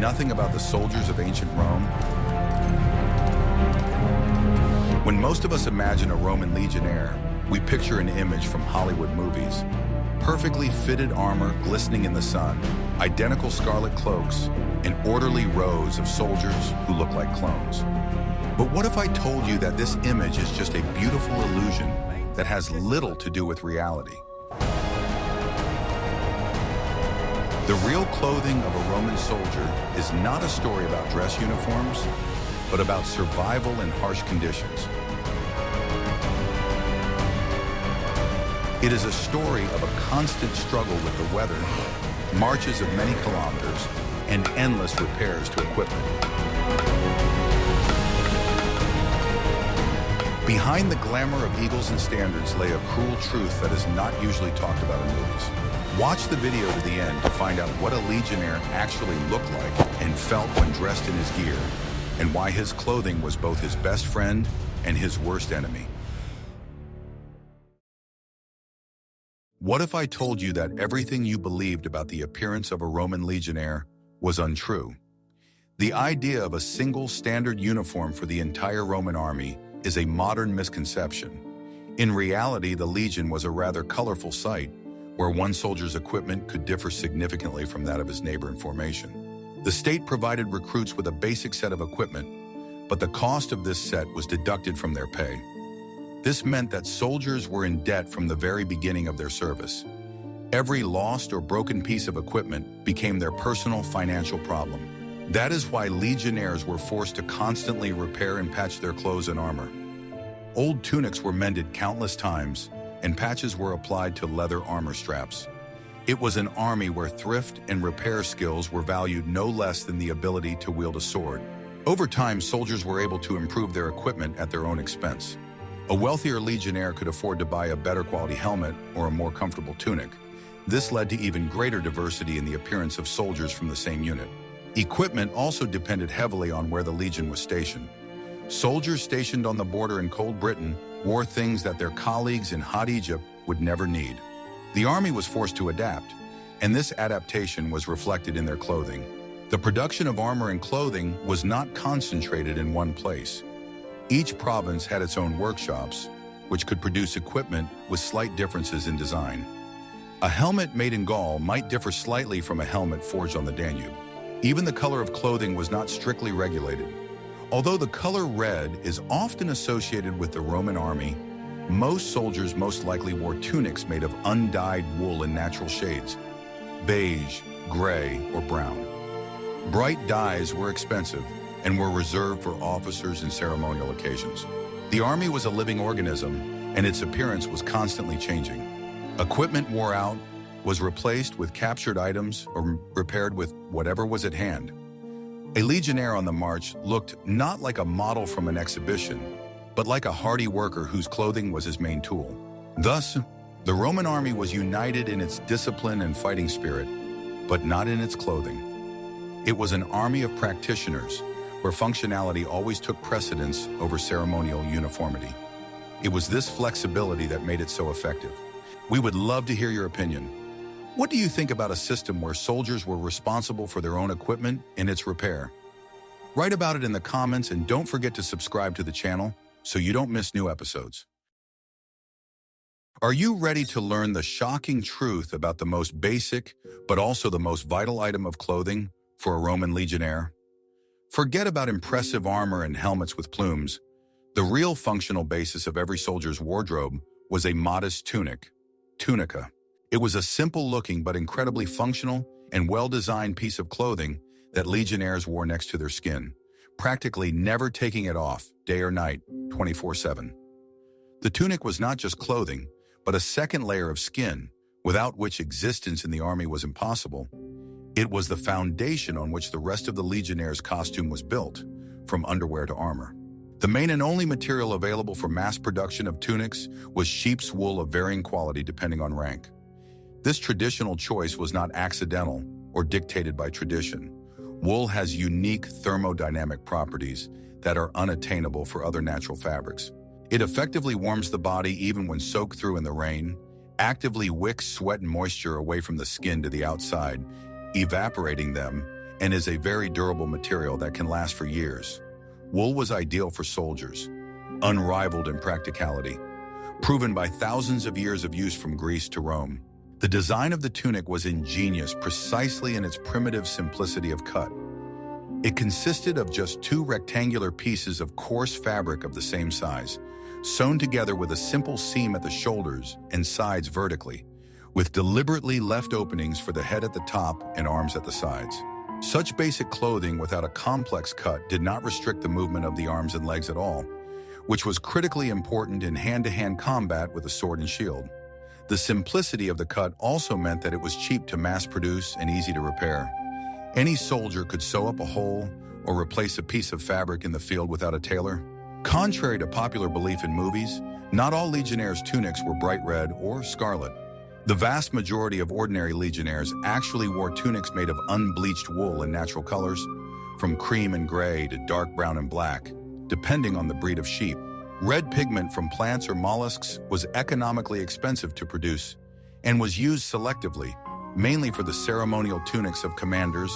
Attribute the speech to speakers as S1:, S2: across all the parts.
S1: nothing about the soldiers of ancient Rome? When most of us imagine a Roman legionnaire, we picture an image from Hollywood movies. Perfectly fitted armor glistening in the sun, identical scarlet cloaks, and orderly rows of soldiers who look like clones. But what if I told you that this image is just a beautiful illusion that has little to do with reality? The real clothing of a Roman soldier is not a story about dress uniforms, but about survival in harsh conditions. It is a story of a constant struggle with the weather, marches of many kilometers, and endless repairs to equipment. Behind the glamour of eagles and standards lay a cruel truth that is not usually talked about in movies. Watch the video to the end to find out what a legionnaire actually looked like and felt when dressed in his gear, and why his clothing was both his best friend and his worst enemy. What if I told you that everything you believed about the appearance of a Roman legionnaire was untrue? The idea of a single standard uniform for the entire Roman army is a modern misconception. In reality, the legion was a rather colorful sight, where one soldier's equipment could differ significantly from that of his neighbor in formation. The state provided recruits with a basic set of equipment, but the cost of this set was deducted from their pay. This meant that soldiers were in debt from the very beginning of their service. Every lost or broken piece of equipment became their personal financial problem. That is why legionnaires were forced to constantly repair and patch their clothes and armor. Old tunics were mended countless times, and patches were applied to leather armor straps. It was an army where thrift and repair skills were valued no less than the ability to wield a sword. Over time, soldiers were able to improve their equipment at their own expense. A wealthier legionnaire could afford to buy a better quality helmet or a more comfortable tunic. This led to even greater diversity in the appearance of soldiers from the same unit. Equipment also depended heavily on where the legion was stationed. Soldiers stationed on the border in cold Britain wore things that their colleagues in hot Egypt would never need. The army was forced to adapt, and this adaptation was reflected in their clothing. The production of armor and clothing was not concentrated in one place. Each province had its own workshops, which could produce equipment with slight differences in design. A helmet made in Gaul might differ slightly from a helmet forged on the Danube. Even the color of clothing was not strictly regulated. Although the color red is often associated with the Roman army, most soldiers most likely wore tunics made of undyed wool in natural shades, beige, gray, or brown. Bright dyes were expensive and were reserved for officers and ceremonial occasions. The army was a living organism, and its appearance was constantly changing. Equipment wore out, was replaced with captured items, or repaired with whatever was at hand. A legionnaire on the march looked not like a model from an exhibition, but like a hardy worker whose clothing was his main tool. Thus, the Roman army was united in its discipline and fighting spirit, but not in its clothing. It was an army of practitioners, where functionality always took precedence over ceremonial uniformity. It was this flexibility that made it so effective. We would love to hear your opinion. What do you think about a system where soldiers were responsible for their own equipment and its repair? Write about it in the comments, and don't forget to subscribe to the channel so you don't miss new episodes. Are you ready to learn the shocking truth about the most basic, but also the most vital item of clothing for a Roman legionnaire? Forget about impressive armor and helmets with plumes. The real functional basis of every soldier's wardrobe was a modest tunic, tunica. It was a simple-looking but incredibly functional and well-designed piece of clothing that legionnaires wore next to their skin, practically never taking it off, day or night, 24/7. The tunic was not just clothing, but a second layer of skin, without which existence in the army was impossible. It was the foundation on which the rest of the legionnaire's costume was built, from underwear to armor. The main and only material available for mass production of tunics was sheep's wool of varying quality depending on rank. This traditional choice was not accidental or dictated by tradition. Wool has unique thermodynamic properties that are unattainable for other natural fabrics. It effectively warms the body even when soaked through in the rain, actively wicks sweat and moisture away from the skin to the outside, evaporating them, and is a very durable material that can last for years. Wool was ideal for soldiers, unrivaled in practicality, proven by thousands of years of use from Greece to Rome. The design of the tunic was ingenious precisely in its primitive simplicity of cut. It consisted of just two rectangular pieces of coarse fabric of the same size, sewn together with a simple seam at the shoulders and sides vertically, with deliberately left openings for the head at the top and arms at the sides. Such basic clothing without a complex cut did not restrict the movement of the arms and legs at all, which was critically important in hand-to-hand combat with a sword and shield. The simplicity of the cut also meant that it was cheap to mass-produce and easy to repair. Any soldier could sew up a hole or replace a piece of fabric in the field without a tailor. Contrary to popular belief in movies, not all legionnaires' tunics were bright red or scarlet. The vast majority of ordinary legionnaires actually wore tunics made of unbleached wool in natural colors, from cream and gray to dark brown and black, depending on the breed of sheep. Red pigment from plants or mollusks was economically expensive to produce and was used selectively, mainly for the ceremonial tunics of commanders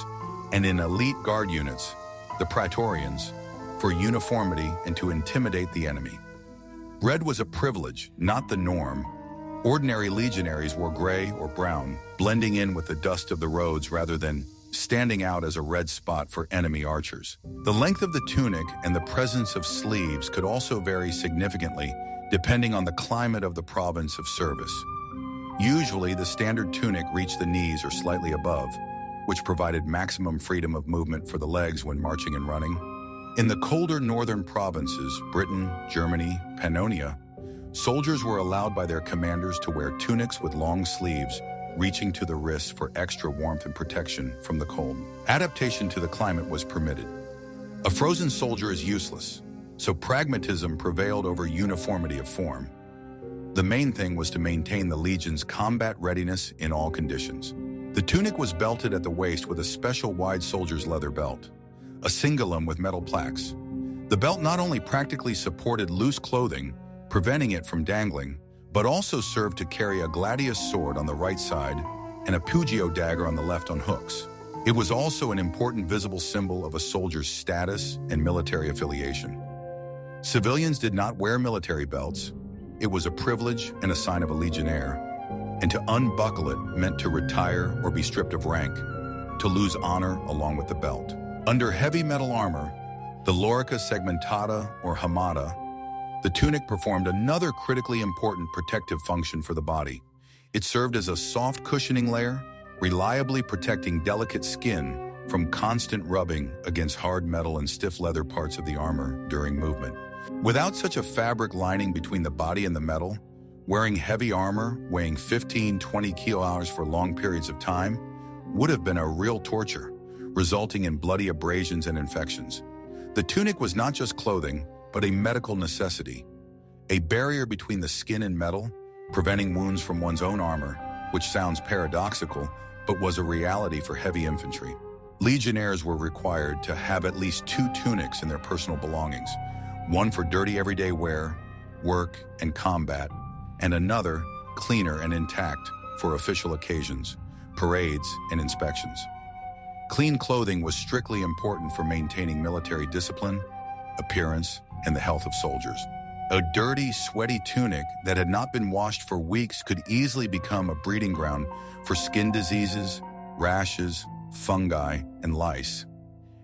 S1: and in elite guard units, the praetorians, for uniformity and to intimidate the enemy. Red was a privilege, not the norm. Ordinary legionaries wore gray or brown, blending in with the dust of the roads rather than standing out as a red spot for enemy archers. The length of the tunic and the presence of sleeves could also vary significantly depending on the climate of the province of service. Usually, the standard tunic reached the knees or slightly above, which provided maximum freedom of movement for the legs when marching and running. In the colder northern provinces, Britain, Germany, Pannonia, soldiers were allowed by their commanders to wear tunics with long sleeves reaching to the wrists for extra warmth and protection from the cold. Adaptation to the climate was permitted. A frozen soldier is useless, so pragmatism prevailed over uniformity of form. The main thing was to maintain the legion's combat readiness in all conditions. The tunic was belted at the waist with a special wide soldier's leather belt, a cingulum with metal plaques. The belt not only practically supported loose clothing, preventing it from dangling, but also served to carry a gladius sword on the right side and a pugio dagger on the left on hooks. It was also an important visible symbol of a soldier's status and military affiliation. Civilians did not wear military belts. It was a privilege and a sign of a legionnaire, and to unbuckle it meant to retire or be stripped of rank, to lose honor along with the belt. Under heavy metal armor, the lorica segmentata or hamada, the tunic performed another critically important protective function for the body. It served as a soft cushioning layer, reliably protecting delicate skin from constant rubbing against hard metal and stiff leather parts of the armor during movement. Without such a fabric lining between the body and the metal, wearing heavy armor weighing 15-20 kilos for long periods of time would have been a real torture, resulting in bloody abrasions and infections. The tunic was not just clothing, but a medical necessity, a barrier between the skin and metal, preventing wounds from one's own armor, which sounds paradoxical, but was a reality for heavy infantry. Legionnaires were required to have at least 2 tunics in their personal belongings, one for dirty everyday wear, work, and combat, and another, cleaner and intact, for official occasions, parades, and inspections. Clean clothing was strictly important for maintaining military discipline, appearance, and the health of soldiers. A dirty, sweaty tunic that had not been washed for weeks could easily become a breeding ground for skin diseases, rashes, fungi, and lice,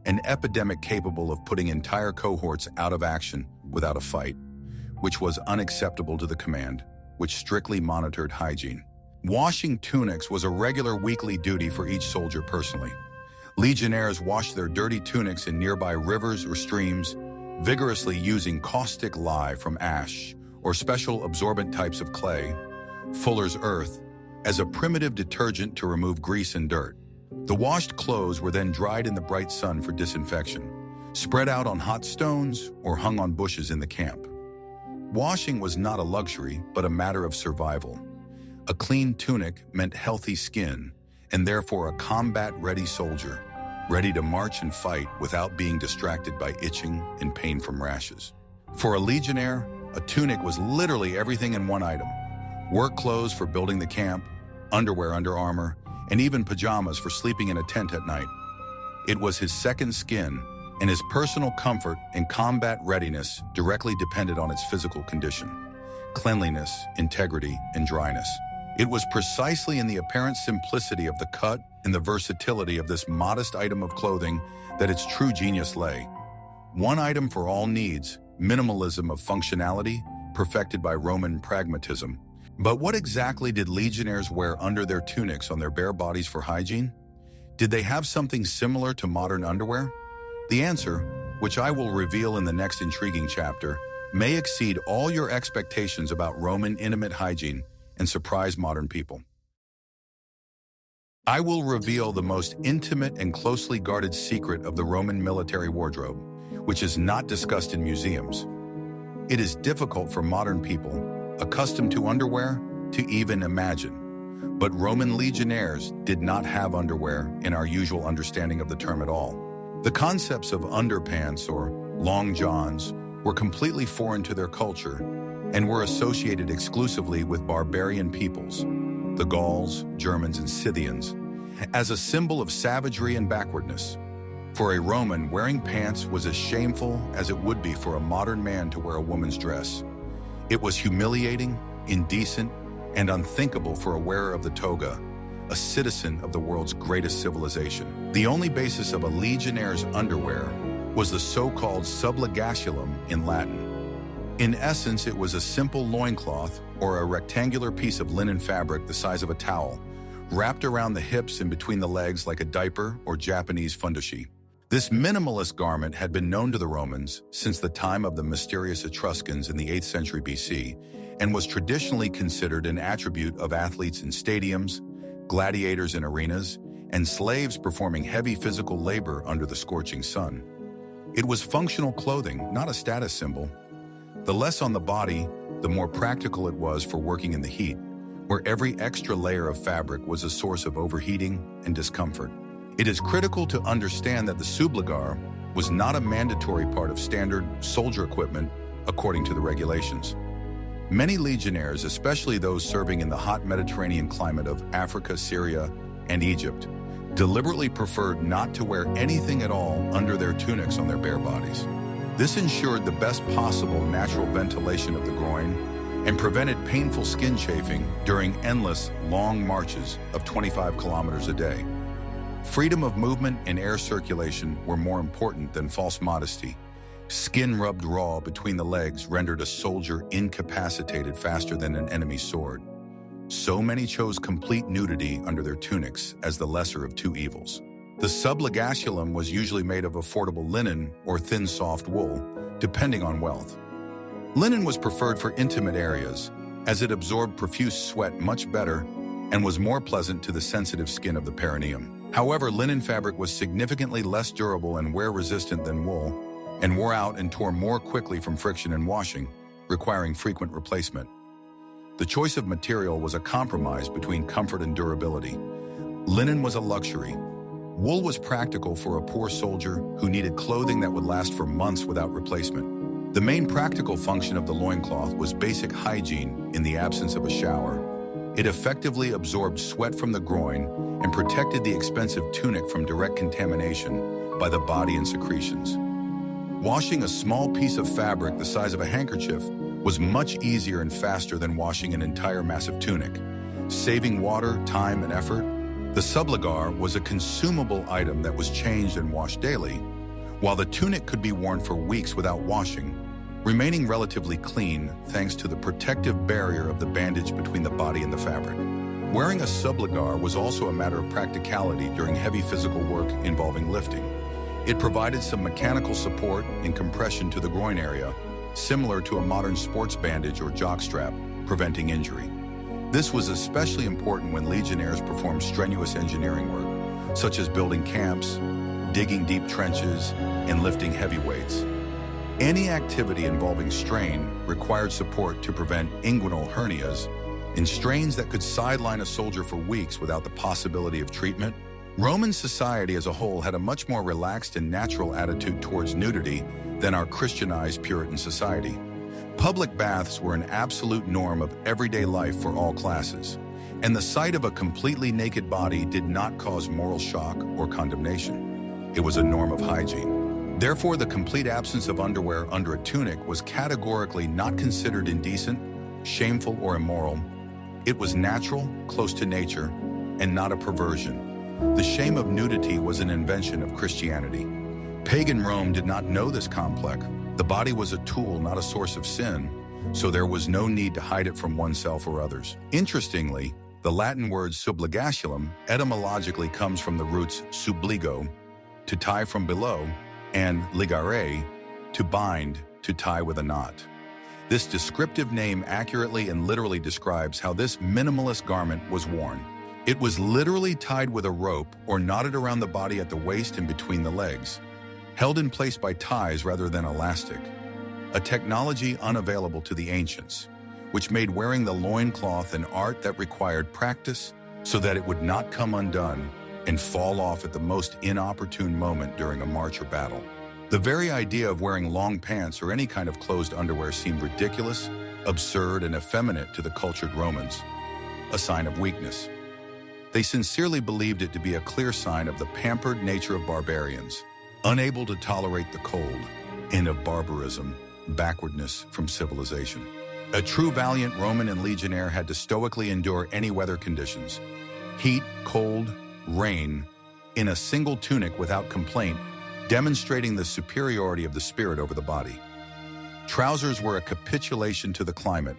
S1: an epidemic capable of putting entire cohorts out of action without a fight, which was unacceptable to the command, which strictly monitored hygiene. Washing tunics was a regular weekly duty for each soldier personally. Legionnaires washed their dirty tunics in nearby rivers or streams, vigorously using caustic lye from ash or special absorbent types of clay, fuller's earth, as a primitive detergent to remove grease and dirt. The washed clothes were then dried in the bright sun for disinfection, spread out on hot stones or hung on bushes in the camp. Washing was not a luxury, but a matter of survival. A clean tunic meant healthy skin, and therefore a combat-ready soldier, ready to march and fight without being distracted by itching and pain from rashes. For a legionnaire, a tunic was literally everything in one item: work clothes for building the camp, underwear under armor, and even pajamas for sleeping in a tent at night. It was his second skin, and his personal comfort and combat readiness directly depended on its physical condition: cleanliness, integrity, and dryness. It was precisely in the apparent simplicity of the cut and the versatility of this modest item of clothing that its true genius lay. One item for all needs, minimalism of functionality, perfected by Roman pragmatism. But what exactly did legionnaires wear under their tunics on their bare bodies for hygiene? Did they have something similar to modern underwear? The answer, which I will reveal in the next intriguing chapter, may exceed all your expectations about Roman intimate hygiene and surprise modern people. I will reveal the most intimate and closely guarded secret of the Roman military wardrobe, which is not discussed in museums. It is difficult for modern people, accustomed to underwear, to even imagine. But Roman legionnaires did not have underwear in our usual understanding of the term at all. The concepts of underpants or long johns were completely foreign to their culture and were associated exclusively with barbarian peoples, the Gauls, Germans, and Scythians, as a symbol of savagery and backwardness. For a Roman, wearing pants was as shameful as it would be for a modern man to wear a woman's dress. It was humiliating, indecent, and unthinkable for a wearer of the toga, a citizen of the world's greatest civilization. The only basis of a legionnaire's underwear was the so-called subligacellum in Latin. In essence, it was a simple loincloth or a rectangular piece of linen fabric the size of a towel, wrapped around the hips and between the legs like a diaper or Japanese fundushi. This minimalist garment had been known to the Romans since the time of the mysterious Etruscans in the 8th century BC, and was traditionally considered an attribute of athletes in stadiums, gladiators in arenas, and slaves performing heavy physical labor under the scorching sun. It was functional clothing, not a status symbol. The less on the body, the more practical it was for working in the heat, where every extra layer of fabric was a source of overheating and discomfort. It is critical to understand that the subligar was not a mandatory part of standard soldier equipment according to the regulations. Many legionnaires, especially those serving in the hot Mediterranean climate of Africa, Syria, and Egypt, deliberately preferred not to wear anything at all under their tunics on their bare bodies. This ensured the best possible natural ventilation of the groin and prevented painful skin chafing during endless, long marches of 25 kilometers a day. Freedom of movement and air circulation were more important than false modesty. Skin rubbed raw between the legs rendered a soldier incapacitated faster than an enemy's sword. So many chose complete nudity under their tunics as the lesser of two evils. The subligacellum was usually made of affordable linen or thin soft wool, depending on wealth. Linen was preferred for intimate areas, as it absorbed profuse sweat much better and was more pleasant to the sensitive skin of the perineum. However, linen fabric was significantly less durable and wear-resistant than wool, and wore out and tore more quickly from friction and washing, requiring frequent replacement. The choice of material was a compromise between comfort and durability. Linen was a luxury. Wool was practical for a poor soldier who needed clothing that would last for months without replacement. The main practical function of the loincloth was basic hygiene in the absence of a shower. It effectively absorbed sweat from the groin and protected the expensive tunic from direct contamination by the body and secretions. Washing a small piece of fabric the size of a handkerchief was much easier and faster than washing an entire massive tunic. Saving water, time, and effort, the subligar was a consumable item that was changed and washed daily, while the tunic could be worn for weeks without washing, remaining relatively clean thanks to the protective barrier of the bandage between the body and the fabric. Wearing a subligar was also a matter of practicality during heavy physical work involving lifting. It provided some mechanical support and compression to the groin area, similar to a modern sports bandage or jockstrap, preventing injury. This was especially important when legionnaires performed strenuous engineering work, such as building camps, digging deep trenches, and lifting heavy weights. Any activity involving strain required support to prevent inguinal hernias and strains that could sideline a soldier for weeks without the possibility of treatment. Roman society as a whole had a much more relaxed and natural attitude towards nudity than our Christianized Puritan society. Public baths were an absolute norm of everyday life for all classes, and the sight of a completely naked body did not cause moral shock or condemnation. It was a norm of hygiene. Therefore, the complete absence of underwear under a tunic was categorically not considered indecent, shameful, or immoral. It was natural, close to nature, and not a perversion. The shame of nudity was an invention of Christianity. Pagan Rome did not know this complex. The body was a tool, not a source of sin, so there was no need to hide it from oneself or others. Interestingly, the Latin word subligation etymologically comes from the roots subligo, to tie from below, and ligare, to bind, to tie with a knot. This descriptive name accurately and literally describes how this minimalist garment was worn. It was literally tied with a rope or knotted around the body at the waist and between the legs, held in place by ties rather than elastic, a technology unavailable to the ancients, which made wearing the loincloth an art that required practice so that it would not come undone and fall off at the most inopportune moment during a march or battle. The very idea of wearing long pants or any kind of closed underwear seemed ridiculous, absurd, and effeminate to the cultured Romans, a sign of weakness. They sincerely believed it to be a clear sign of the pampered nature of barbarians, unable to tolerate the cold, and of barbarism, backwardness from civilization. A true valiant Roman and legionnaire had to stoically endure any weather conditions, heat, cold, rain, in a single tunic without complaint, demonstrating the superiority of the spirit over the body. Trousers were a capitulation to the climate,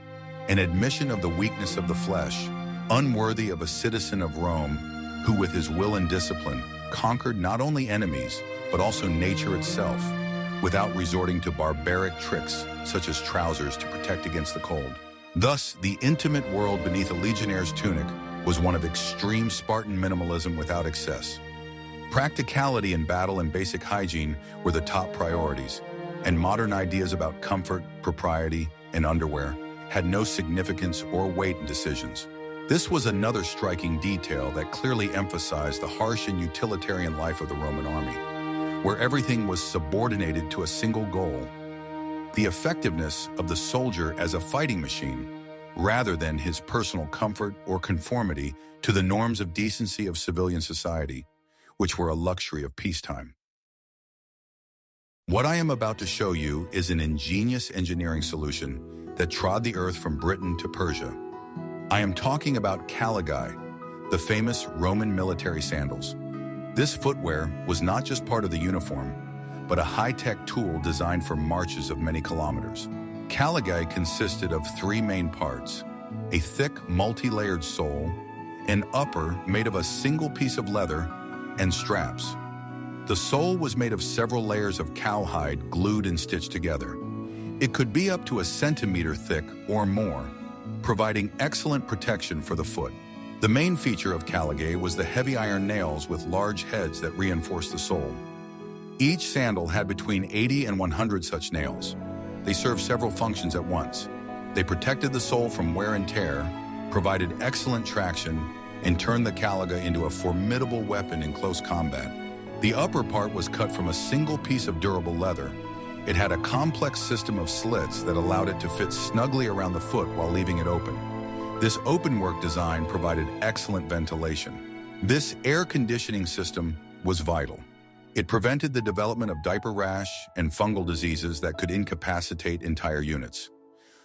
S1: an admission of the weakness of the flesh, unworthy of a citizen of Rome who, with his will and discipline, conquered not only enemies, but also nature itself, without resorting to barbaric tricks such as trousers to protect against the cold. Thus, the intimate world beneath a legionnaire's tunic was one of extreme Spartan minimalism without excess. Practicality in battle and basic hygiene were the top priorities, and modern ideas about comfort, propriety, and underwear had no significance or weight in decisions. This was another striking detail that clearly emphasized the harsh and utilitarian life of the Roman army, where everything was subordinated to a single goal: the effectiveness of the soldier as a fighting machine, rather than his personal comfort or conformity to the norms of decency of civilian society, which were a luxury of peacetime. What I am about to show you is an ingenious engineering solution that trod the earth from Britain to Persia. I am talking about caligae, the famous Roman military sandals. This footwear was not just part of the uniform, but a high-tech tool designed for marches of many kilometers. Caligae consisted of three main parts: a thick, multi-layered sole, an upper made of a single piece of leather, and straps. The sole was made of several layers of cowhide glued and stitched together. It could be up to a centimeter thick or more, providing excellent protection for the foot. The main feature of caligae was the heavy iron nails with large heads that reinforced the sole. Each sandal had between 80 and 100 such nails. They served several functions at once. They protected the sole from wear and tear, provided excellent traction, and turned the caligae into a formidable weapon in close combat. The upper part was cut from a single piece of durable leather. It had a complex system of slits that allowed it to fit snugly around the foot while leaving it open. This openwork design provided excellent ventilation. This air conditioning system was vital. It prevented the development of diaper rash and fungal diseases that could incapacitate entire units.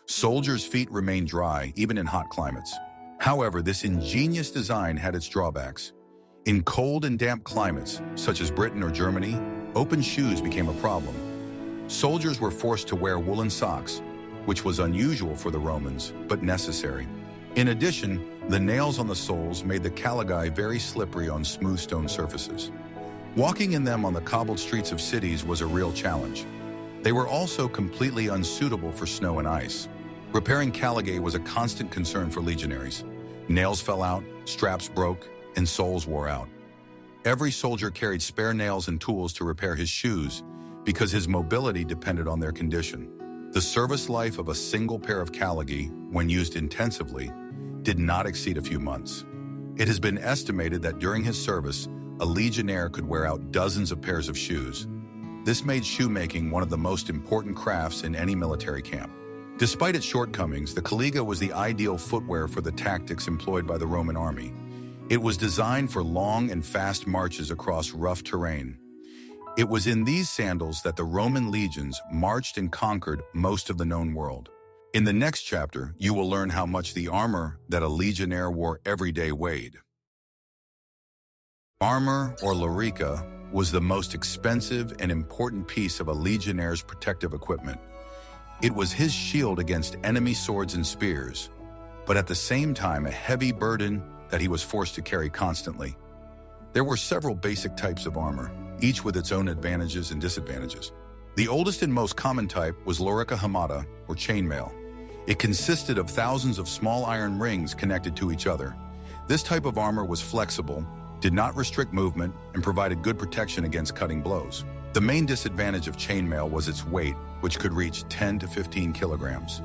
S1: Soldiers' feet remained dry, even in hot climates. However, this ingenious design had its drawbacks. In cold and damp climates, such as Britain or Germany, open shoes became a problem. Soldiers were forced to wear woolen socks, which was unusual for the Romans, but necessary. In addition, the nails on the soles made the caligae very slippery on smooth stone surfaces. Walking in them on the cobbled streets of cities was a real challenge. They were also completely unsuitable for snow and ice. Repairing caligae was a constant concern for legionaries. Nails fell out, straps broke, and soles wore out. Every soldier carried spare nails and tools to repair his shoes because his mobility depended on their condition. The service life of a single pair of caligae, when used intensively, did not exceed a few months. It has been estimated that during his service, a legionnaire could wear out dozens of pairs of shoes. This made shoemaking one of the most important crafts in any military camp. Despite its shortcomings, the caliga was the ideal footwear for the tactics employed by the Roman army. It was designed for long and fast marches across rough terrain. It was in these sandals that the Roman legions marched and conquered most of the known world. In the next chapter, you will learn how much the armor that a legionnaire wore every day weighed. Armor, or lorica, was the most expensive and important piece of a legionnaire's protective equipment. It was his shield against enemy swords and spears, but at the same time a heavy burden that he was forced to carry constantly. There were several basic types of armor, each with its own advantages and disadvantages. The oldest and most common type was lorica hamata, or chainmail. It consisted of thousands of small iron rings connected to each other. This type of armor was flexible, did not restrict movement, and provided good protection against cutting blows. The main disadvantage of chainmail was its weight, which could reach 10 to 15 kilograms.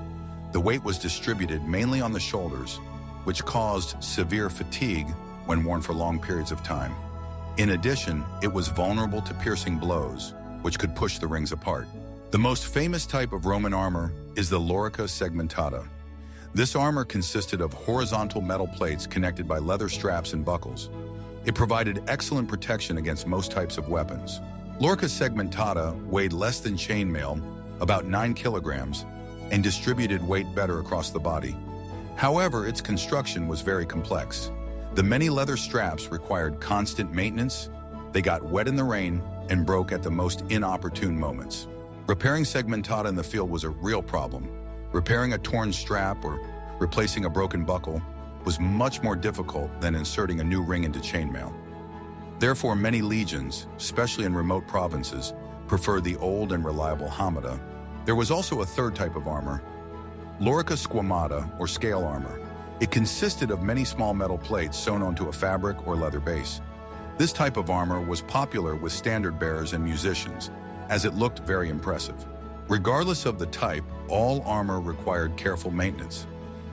S1: The weight was distributed mainly on the shoulders, which caused severe fatigue when worn for long periods of time. In addition, it was vulnerable to piercing blows, which could push the rings apart. The most famous type of Roman armor is the lorica segmentata. This armor consisted of horizontal metal plates connected by leather straps and buckles. It provided excellent protection against most types of weapons. Lorica segmentata weighed less than chainmail, about 9 kilograms, and distributed weight better across the body. However, its construction was very complex. The many leather straps required constant maintenance, they got wet in the rain, and broke at the most inopportune moments. Repairing segmentata in the field was a real problem. Repairing a torn strap or replacing a broken buckle was much more difficult than inserting a new ring into chainmail. Therefore, many legions, especially in remote provinces, preferred the old and reliable hamata. There was also a third type of armor, lorica squamata, or scale armor. It consisted of many small metal plates sewn onto a fabric or leather base. This type of armor was popular with standard bearers and musicians, as it looked very impressive. Regardless of the type, all armor required careful maintenance.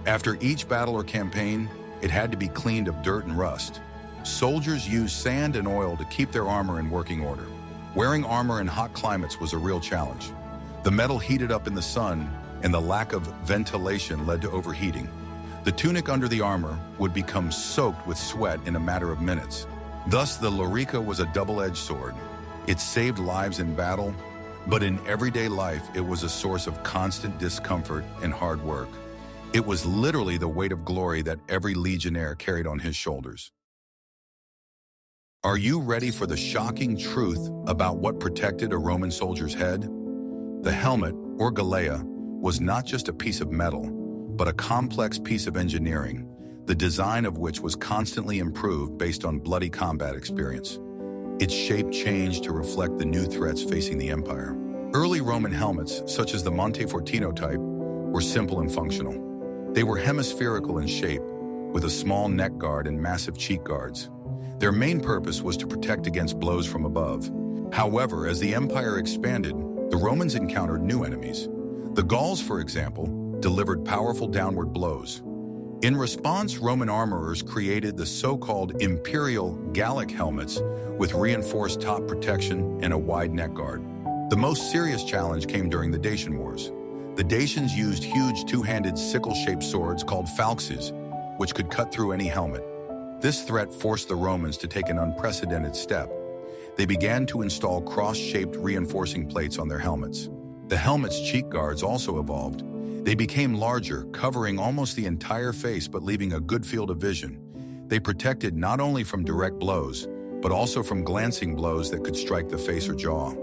S1: After each battle or campaign, it had to be cleaned of dirt and rust. Soldiers used sand and oil to keep their armor in working order. Wearing armor in hot climates was a real challenge. The metal heated up in the sun, and the lack of ventilation led to overheating. The tunic under the armor would become soaked with sweat in a matter of minutes. Thus, the lorica was a double-edged sword. It saved lives in battle, but in everyday life, it was a source of constant discomfort and hard work. It was literally the weight of glory that every legionnaire carried on his shoulders. Are you ready for the shocking truth about what protected a Roman soldier's head? The helmet, or galea, was not just a piece of metal, but a complex piece of engineering, the design of which was constantly improved based on bloody combat experience. Its shape changed to reflect the new threats facing the empire. Early Roman helmets, such as the Montefortino type, were simple and functional. They were hemispherical in shape, with a small neck guard and massive cheek guards. Their main purpose was to protect against blows from above. However, as the empire expanded, the Romans encountered new enemies. The Gauls, for example, delivered powerful downward blows. In response, Roman armorers created the so-called imperial Gallic helmets with reinforced top protection and a wide neck guard. The most serious challenge came during the Dacian Wars. The Dacians used huge two-handed sickle-shaped swords called falxes, which could cut through any helmet. This threat forced the Romans to take an unprecedented step. They began to install cross-shaped reinforcing plates on their helmets. The helmet's cheek guards also evolved. They became larger, covering almost the entire face but leaving a good field of vision. They protected not only from direct blows, but also from glancing blows that could strike the face or jaw.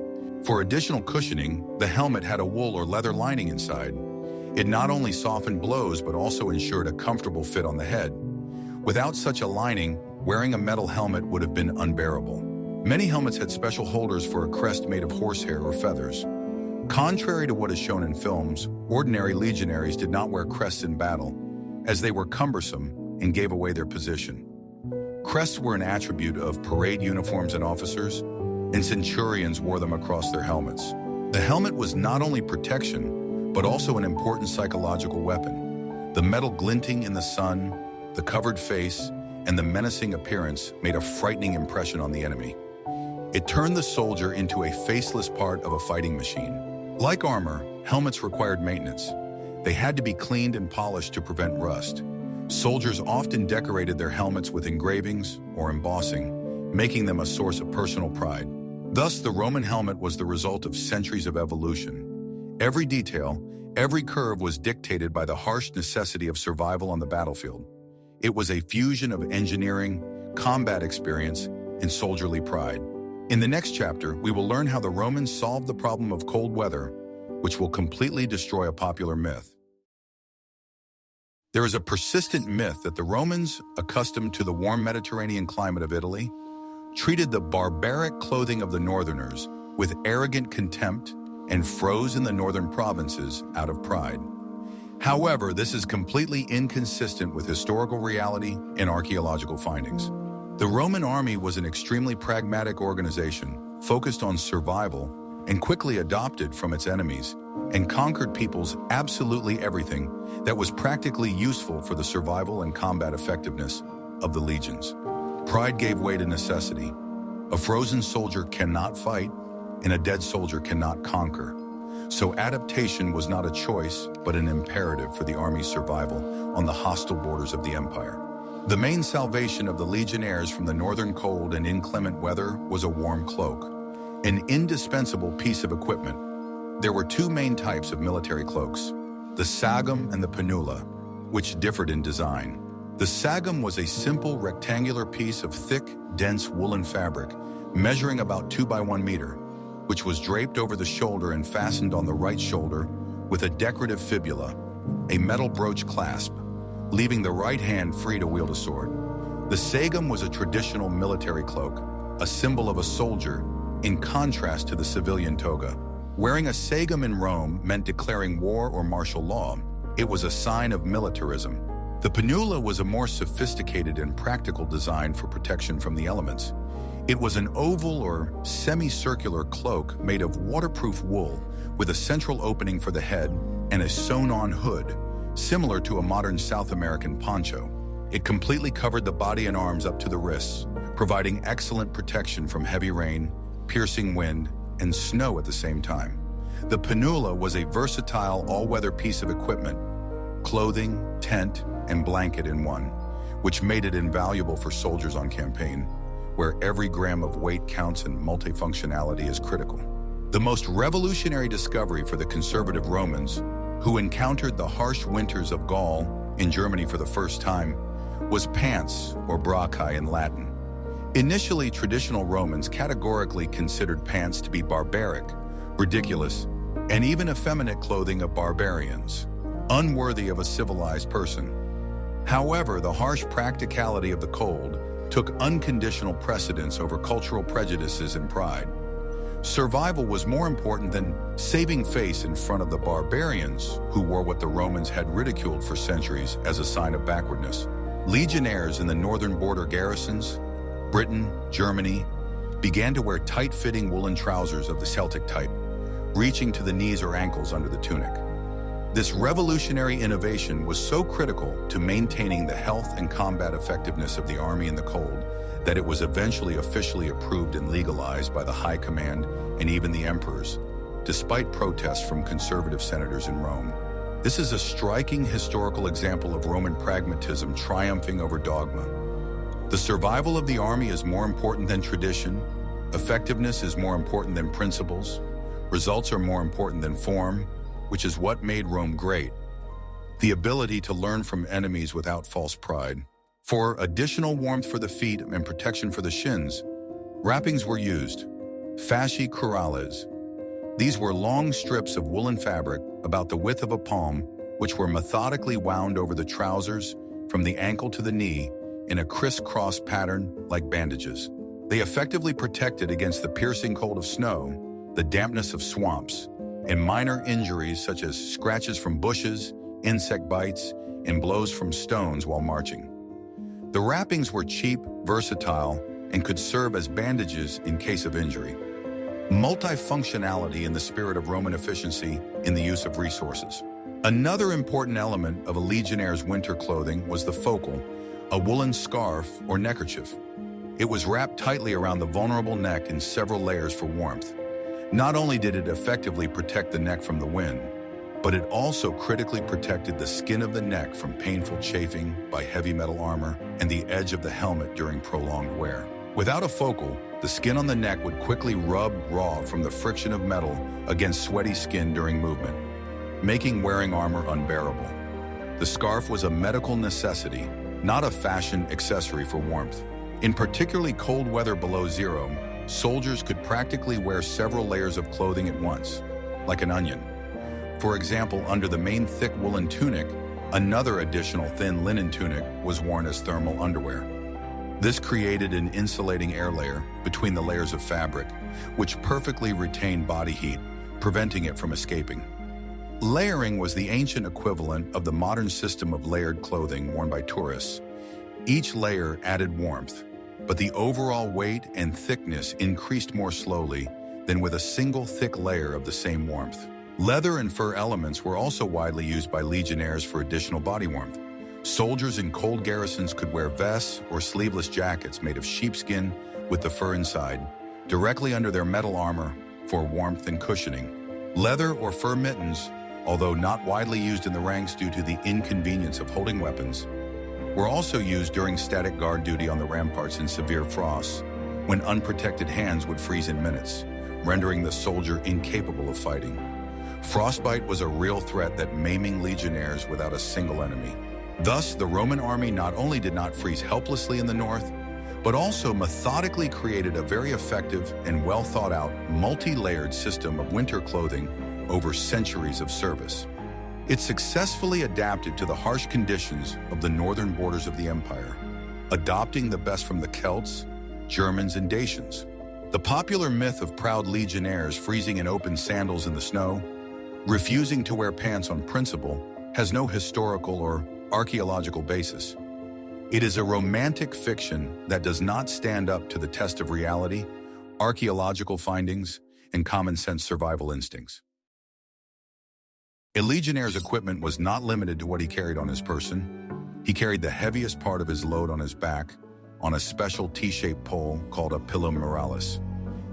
S1: For additional cushioning, the helmet had a wool or leather lining inside. It not only softened blows but also ensured a comfortable fit on the head. Without such a lining, wearing a metal helmet would have been unbearable. Many helmets had special holders for a crest made of horsehair or feathers. Contrary to what is shown in films, ordinary legionaries did not wear crests in battle, as they were cumbersome and gave away their position. Crests were an attribute of parade uniforms and officers, and centurions wore them across their helmets. The helmet was not only protection, but also an important psychological weapon. The metal glinting in the sun, the covered face, and the menacing appearance made a frightening impression on the enemy. It turned the soldier into a faceless part of a fighting machine. Like armor, helmets required maintenance. They had to be cleaned and polished to prevent rust. Soldiers often decorated their helmets with engravings or embossing, making them a source of personal pride. Thus, the Roman helmet was the result of centuries of evolution. Every detail, every curve was dictated by the harsh necessity of survival on the battlefield. It was a fusion of engineering, combat experience, and soldierly pride. In the next chapter, we will learn how the Romans solved the problem of cold weather, which will completely destroy a popular myth. There is a persistent myth that the Romans, accustomed to the warm Mediterranean climate of Italy, treated the barbaric clothing of the northerners with arrogant contempt and froze in the northern provinces out of pride. However, this is completely inconsistent with historical reality and archaeological findings. The Roman army was an extremely pragmatic organization, focused on survival, and quickly adopted from its enemies, and conquered peoples absolutely everything that was practically useful for the survival and combat effectiveness of the legions. Pride gave way to necessity. A frozen soldier cannot fight, and a dead soldier cannot conquer. So adaptation was not a choice, but an imperative for the army's survival on the hostile borders of the empire. The main salvation of the legionnaires from the northern cold and inclement weather was a warm cloak, an indispensable piece of equipment. There were two main types of military cloaks, the sagum and the panula, which differed in design. The sagum was a simple rectangular piece of thick, dense woolen fabric, measuring about 2 by 1 meter, which was draped over the shoulder and fastened on the right shoulder with a decorative fibula, a metal brooch clasp, leaving the right hand free to wield a sword. The sagum was a traditional military cloak, a symbol of a soldier, in contrast to the civilian toga. Wearing a sagum in Rome meant declaring war or martial law. It was a sign of militarism. The panula was a more sophisticated and practical design for protection from the elements. It was an oval or semicircular cloak made of waterproof wool with a central opening for the head and a sewn-on hood, similar to a modern South American poncho. It completely covered the body and arms up to the wrists, providing excellent protection from heavy rain, piercing wind, and snow at the same time. The panula was a versatile all-weather piece of equipment, clothing, tent, and blanket in one, which made it invaluable for soldiers on campaign, where every gram of weight counts and multifunctionality is critical. The most revolutionary discovery for the conservative Romans, who encountered the harsh winters of Gaul in Germany for the first time, was pants, or braccae in Latin. Initially, traditional Romans categorically considered pants to be barbaric, ridiculous, and even effeminate clothing of barbarians, unworthy of a civilized person. However, the harsh practicality of the cold took unconditional precedence over cultural prejudices and pride. Survival was more important than saving face in front of the barbarians who wore what the Romans had ridiculed for centuries as a sign of backwardness. Legionnaires in the northern border garrisons, Britain, Germany, began to wear tight-fitting woolen trousers of the Celtic type, reaching to the knees or ankles under the tunic. This revolutionary innovation was so critical to maintaining the health and combat effectiveness of the army in the cold that it was eventually officially approved and legalized by the High Command and even the emperors, despite protests from conservative senators in Rome. This is a striking historical example of Roman pragmatism triumphing over dogma. The survival of the army is more important than tradition, effectiveness is more important than principles, results are more important than form, which is what made Rome great. The ability to learn from enemies without false pride. For additional warmth for the feet and protection for the shins, wrappings were used, fasci crurales. These were long strips of woolen fabric about the width of a palm, which were methodically wound over the trousers from the ankle to the knee in a crisscross pattern like bandages. They effectively protected against the piercing cold of snow, the dampness of swamps, and minor injuries such as scratches from bushes, insect bites, and blows from stones while marching. The wrappings were cheap, versatile, and could serve as bandages in case of injury. Multifunctionality in the spirit of Roman efficiency in the use of resources. Another important element of a legionnaire's winter clothing was the focal, a woolen scarf or neckerchief. It was wrapped tightly around the vulnerable neck in several layers for warmth. Not only did it effectively protect the neck from the wind, but it also critically protected the skin of the neck from painful chafing by heavy metal armor and the edge of the helmet during prolonged wear. Without a focal, The skin on the neck would quickly rub raw from the friction of metal against sweaty skin during movement, making wearing armor unbearable. The scarf was a medical necessity, not a fashion accessory for warmth. In particularly cold weather below zero, soldiers could practically wear several layers of clothing at once, like an onion. For example, under the main thick woolen tunic, another additional thin linen tunic was worn as thermal underwear. This created an insulating air layer between the layers of fabric, which perfectly retained body heat, preventing it from escaping. Layering was the ancient equivalent of the modern system of layered clothing worn by tourists. Each layer added warmth, but the overall weight and thickness increased more slowly than with a single thick layer of the same warmth. Leather and fur elements were also widely used by legionnaires for additional body warmth. Soldiers in cold garrisons could wear vests or sleeveless jackets made of sheepskin with the fur inside, directly under their metal armor for warmth and cushioning. Leather or fur mittens, although not widely used in the ranks due to the inconvenience of holding weapons, were also used during static guard duty on the ramparts in severe frosts, when unprotected hands would freeze in minutes, rendering the soldier incapable of fighting. Frostbite was a real threat that maiming legionnaires without a single enemy. Thus, the Roman army not only did not freeze helplessly in the north, but also methodically created a very effective and well-thought-out, multi-layered system of winter clothing over centuries of service. It successfully adapted to the harsh conditions of the northern borders of the empire, adopting the best from the Celts, Germans, and Dacians. The popular myth of proud legionnaires freezing in open sandals in the snow, refusing to wear pants on principle, has no historical or archaeological basis. It is a romantic fiction that does not stand up to the test of reality, archaeological findings, and common-sense survival instincts. A legionnaire's equipment was not limited to what he carried on his person. He carried the heaviest part of his load on his back, on a special T-shaped pole called a pilum muralis.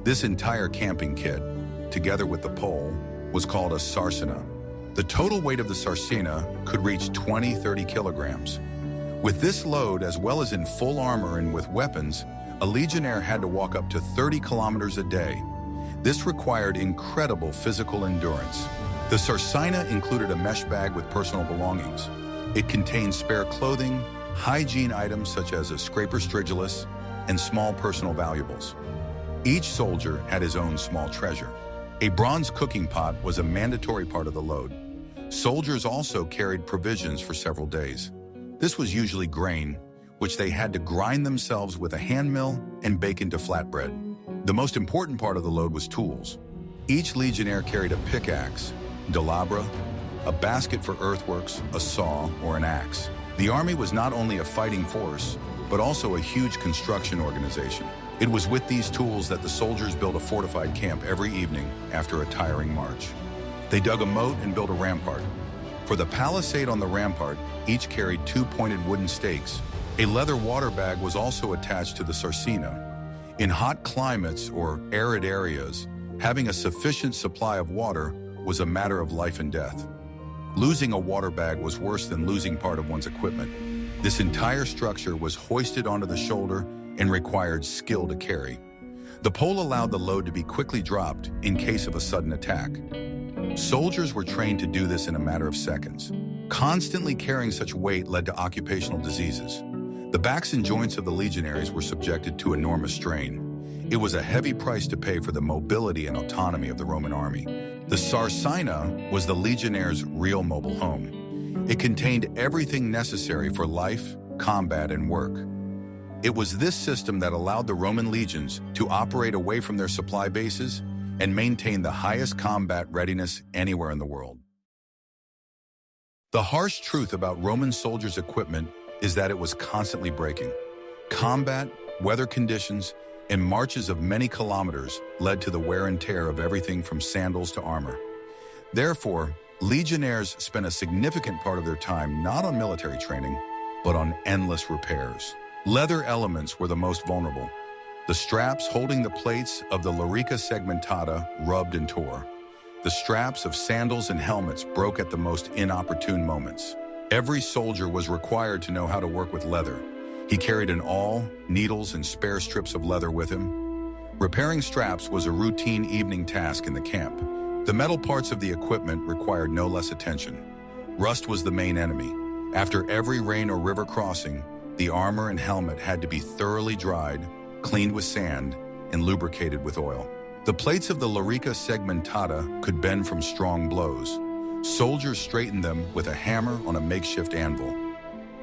S1: This entire camping kit, together with the pole, was called a sarcina. The total weight of the sarcina could reach 20-30 kilograms. With this load, as well as in full armor and with weapons, a legionnaire had to walk up to 30 kilometers a day. This required incredible physical endurance. The sarcina included a mesh bag with personal belongings. It contained spare clothing, hygiene items such as a scraper stridulus, and small personal valuables. Each soldier had his own small treasure. A bronze cooking pot was a mandatory part of the load. Soldiers also carried provisions for several days. This was usually grain, which they had to grind themselves with a hand mill and bake into flatbread. The most important part of the load was tools. Each legionnaire carried a pickaxe, delabra, a basket for earthworks, a saw, or an axe. The army was not only a fighting force, but also a huge construction organization. It was with these tools that the soldiers built a fortified camp every evening after a tiring march. They dug a moat and built a rampart. For the palisade on the rampart, each carried 2 pointed wooden stakes. A leather water bag was also attached to the sarcina. In hot climates or arid areas, having a sufficient supply of water was a matter of life and death. Losing a water bag was worse than losing part of one's equipment. This entire structure was hoisted onto the shoulder and required skill to carry. The pole allowed the load to be quickly dropped in case of a sudden attack. Soldiers were trained to do this in a matter of seconds. Constantly carrying such weight led to occupational diseases. The backs and joints of the legionaries were subjected to enormous strain. It was a heavy price to pay for the mobility and autonomy of the Roman army. The sarcina was the legionnaire's real mobile home. It contained everything necessary for life, combat, and work. It was this system that allowed the Roman legions to operate away from their supply bases and maintain the highest combat readiness anywhere in the world. The harsh truth about Roman soldiers' equipment is that it was constantly breaking. Combat, weather conditions, and marches of many kilometers led to the wear and tear of everything from sandals to armor. Therefore, legionnaires spent a significant part of their time not on military training, but on endless repairs. Leather elements were the most vulnerable. The straps holding the plates of the larica segmentata rubbed and tore. The straps of sandals and helmets broke at the most inopportune moments. Every soldier was required to know how to work with leather. He carried an awl, needles, and spare strips of leather with him. Repairing straps was a routine evening task in the camp. The metal parts of the equipment required no less attention. Rust was the main enemy. After every rain or river crossing, the armor and helmet had to be thoroughly dried, cleaned with sand, and lubricated with oil. The plates of the larica segmentata could bend from strong blows. Soldiers straightened them with a hammer on a makeshift anvil.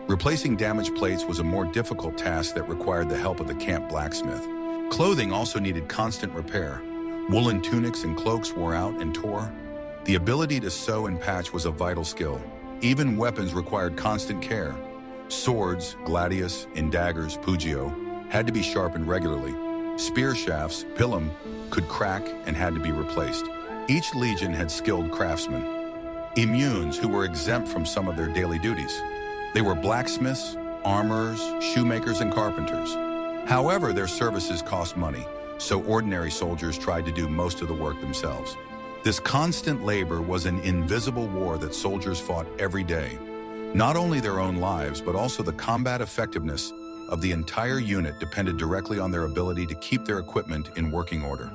S1: Replacing damaged plates was a more difficult task that required the help of the camp blacksmith. Clothing also needed constant repair. Woolen tunics and cloaks wore out and tore. The ability to sew and patch was a vital skill. Even weapons required constant care. Swords, gladius, and daggers, pugio, had to be sharpened regularly. Spear shafts, pilum, could crack and had to be replaced. Each legion had skilled craftsmen. Immunes who were exempt from some of their daily duties. They were blacksmiths, armorers, shoemakers, and carpenters. However, their services cost money, so ordinary soldiers tried to do most of the work themselves. This constant labor was an invisible war that soldiers fought every day. Not only their own lives, but also the combat effectiveness of the entire unit depended directly on their ability to keep their equipment in working order.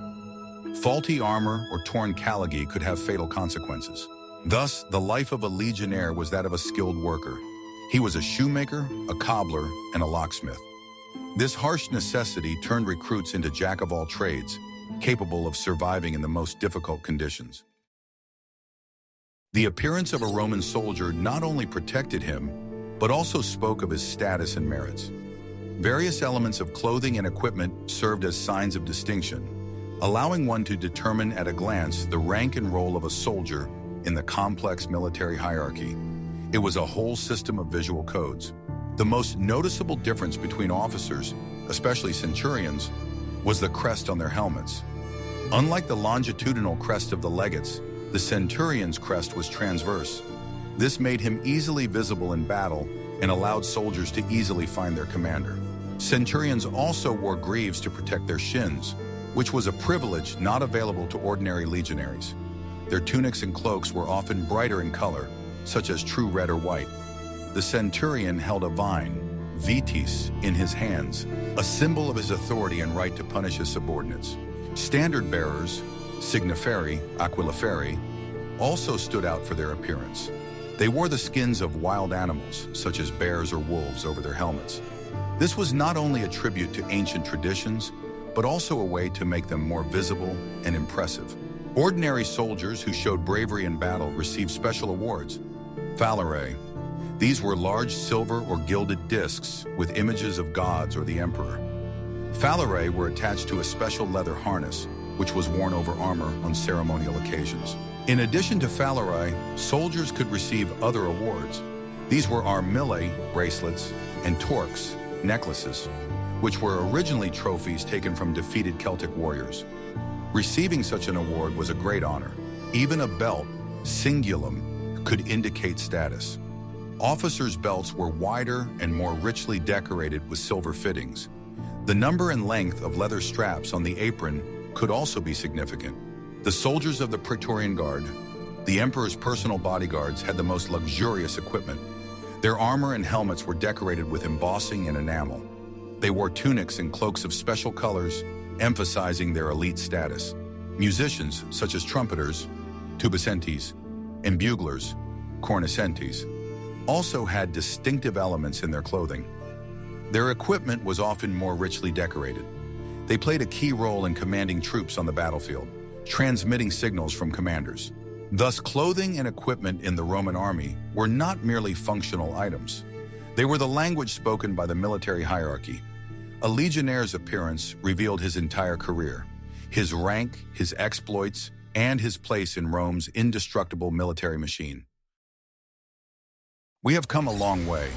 S1: Faulty armor or torn caligae could have fatal consequences. Thus, the life of a legionnaire was that of a skilled worker. He was a shoemaker, a cobbler, and a locksmith. This harsh necessity turned recruits into jack-of-all-trades, capable of surviving in the most difficult conditions. The appearance of a Roman soldier not only protected him, but also spoke of his status and merits. Various elements of clothing and equipment served as signs of distinction, allowing one to determine at a glance the rank and role of a soldier in the complex military hierarchy. It was a whole system of visual codes. The most noticeable difference between officers, especially centurions, was the crest on their helmets. Unlike the longitudinal crest of the legates, the centurion's crest was transverse. This made him easily visible in battle and allowed soldiers to easily find their commander. Centurions also wore greaves to protect their shins, which was a privilege not available to ordinary legionaries. Their tunics and cloaks were often brighter in color, such as true red or white. The centurion held a vine, vitis, in his hands, a symbol of his authority and right to punish his subordinates. Standard bearers, signiferi, aquiliferi, also stood out for their appearance. They wore the skins of wild animals, such as bears or wolves, over their helmets. This was not only a tribute to ancient traditions, but also a way to make them more visible and impressive. Ordinary soldiers who showed bravery in battle received special awards. Phalerae. These were large silver or gilded discs with images of gods or the emperor. Phalerae were attached to a special leather harness, which was worn over armor on ceremonial occasions. In addition to Phalerae, soldiers could receive other awards. These were armillae, bracelets, and torques, necklaces, which were originally trophies taken from defeated Celtic warriors. Receiving such an award was a great honor. Even a belt, cingulum, could indicate status. Officers' belts were wider and more richly decorated with silver fittings. The number and length of leather straps on the apron could also be significant. The soldiers of the Praetorian Guard, the emperor's personal bodyguards, had the most luxurious equipment. Their armor and helmets were decorated with embossing and enamel. They wore tunics and cloaks of special colors, emphasizing their elite status. Musicians, such as trumpeters, tubicentes, and buglers, cornicentes, also had distinctive elements in their clothing. Their equipment was often more richly decorated. They played a key role in commanding troops on the battlefield, transmitting signals from commanders. Thus, clothing and equipment in the Roman army were not merely functional items. They were the language spoken by the military hierarchy. A legionnaire's appearance revealed his entire career, his rank, his exploits, and his place in Rome's indestructible military machine. We have come a long way,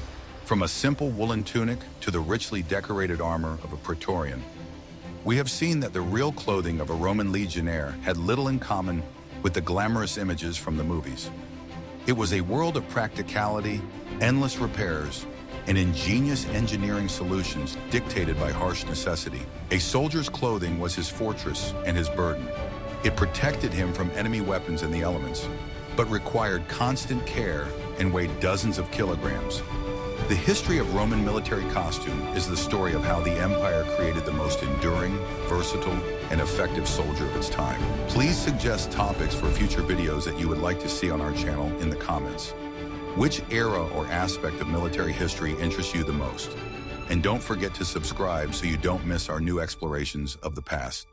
S1: from a simple woolen tunic to the richly decorated armor of a Praetorian. We have seen that the real clothing of a Roman legionnaire had little in common with the glamorous images from the movies. It was a world of practicality, endless repairs, and ingenious engineering solutions dictated by harsh necessity. A soldier's clothing was his fortress and his burden. It protected him from enemy weapons and the elements, but required constant care and weighed dozens of kilograms. The history of Roman military costume is the story of how the empire created the most enduring, versatile, and effective soldier of its time. Please suggest topics for future videos that you would like to see on our channel in the comments. Which era or aspect of military history interests you the most? And don't forget to subscribe so you don't miss our new explorations of the past.